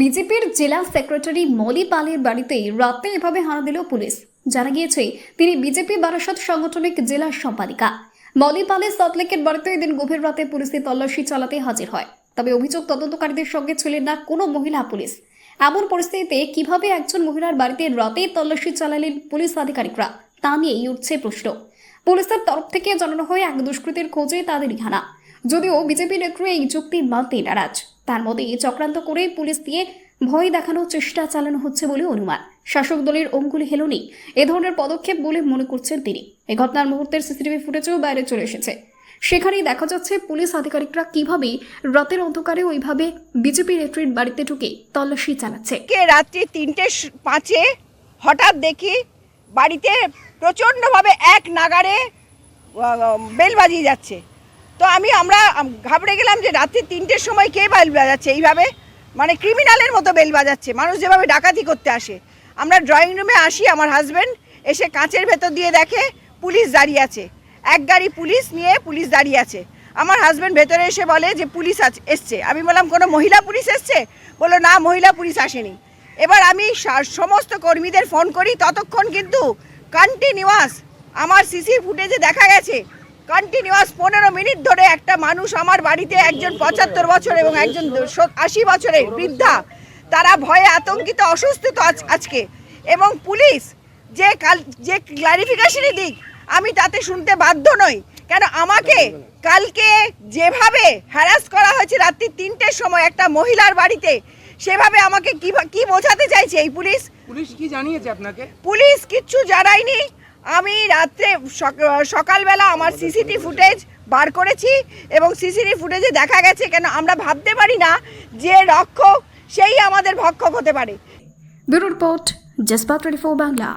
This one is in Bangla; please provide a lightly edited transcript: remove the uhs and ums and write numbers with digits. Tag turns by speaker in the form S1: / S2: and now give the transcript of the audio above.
S1: বিজেপির জেলা সেক্রেটারি মলি পালের বাড়িতে রাতে এভাবে হানা দিল পুলিশ। জানা গিয়েছে তিনি বিজেপি বারাসত সাংগঠনিক জেলা সম্পাদিকা। মলি পালের সল্টলেকের বাড়িতে এদিন গভীর রাতে পুলিশে তল্লাশি চালাতে হাজির হয়। তবে অভিযোগ তদন্তকারীদের সঙ্গে ছিলেন না কোনো মহিলা পুলিশ। এমন পরিস্থিতিতে কিভাবে একজন মহিলার বাড়িতে রাতে তল্লাশি চালালেন পুলিশ আধিকারিকরা, তা নিয়েই উঠছে প্রশ্ন। পুলিশের তরফ থেকে জানানো হয় এক দুষ্কৃতীর খোঁজে তাদেরই হানা। যদিও বিজেপি নেত্রী এই যুক্তি মানতে নারাজ। তার মধ্যে চক্রান্ত করে পুলিশ দিয়ে ভয় দেখানোর চেষ্টা চালানো হচ্ছে বলে অনুমান। শাসক দলের অঙ্গুলি হেলনি এ ধরনের পদক্ষেপ বলে মনে করছেন তিনি। এই ঘটনার মুহূর্তের সিসিটিভি ফুটেজও বাইরে চলে এসেছে। সেখানেই দেখা যাচ্ছে পুলিশ আধিকারিকরা কিভাবে রাতের অন্ধকারে ওইভাবে বিজেপি নেত্রীর বাড়িতে ঢুকে তল্লাশি চালাচ্ছে।
S2: রাত্রি 3:05 হঠাৎ দেখি বাড়িতে প্রচণ্ডভাবে এক নাগারে বেল বাজিয়ে যাচ্ছে। তো আমরা ঘাবড়ে গেলাম যে রাত্রি 3টের সময় কে বেল বাজাচ্ছে এইভাবে, মানে ক্রিমিনালের মতো বেল বাজাচ্ছে, মানুষ যেভাবে ডাকাতি করতে আসে। আমরা ড্রয়িং রুমে আসি, আমার হাজব্যান্ড এসে কাঁচের ভেতর দিয়ে দেখে পুলিশ দাঁড়িয়ে আছে, এক গাড়ি পুলিশ নিয়ে পুলিশ দাঁড়িয়ে আছে। আমার হাজব্যান্ড ভেতরে এসে বলে যে পুলিশ এসছে। আমি বললাম কোনো মহিলা পুলিশ এসছে? বললো না, মহিলা পুলিশ আসেনি। এবার আমি সমস্ত কর্মীদের ফোন করি, ততক্ষণ কিন্তু কন্টিনিউয়াস আমার সিসি ফুটেজে দেখা গেছে কন্টিনিউয়াস 15 মিনিট ধরে একটা মানুষ আমার বাড়িতে, একজন 75 বছর এবং একজন 80 বছরের বৃদ্ধা, তারা ভয়ে আতঙ্কিত, অসুস্থ তো আজকে। এবং পুলিশ যে ক্লারিফিকেশনই দিক, আমি তাতে শুনতে বাধ্য নই। কেন আমাকে কালকে যেভাবে হ্যারাস করা হয়েছে রাত্রি 3টের সময় একটা মহিলার বাড়িতে, সেভাবে আমাকে কি বোঝাতে চাইছে এই পুলিশ?
S3: পুলিশ কি জানিয়েছে আপনাকে?
S2: পুলিশ কিচ্ছু জানায়নি। আমি রাত্রে সকালবেলা আমার সিসিটিভি ফুটেজ বার করেছি এবং সিসিটিভি ফুটেজে দেখা গেছে। কেন আমরা ভাবতে পারি না যে রক্ষক সেই আমাদের ভক্ষক হতে পারে।
S1: ব্যুরো রিপোর্ট, জজবা 24 বাংলা।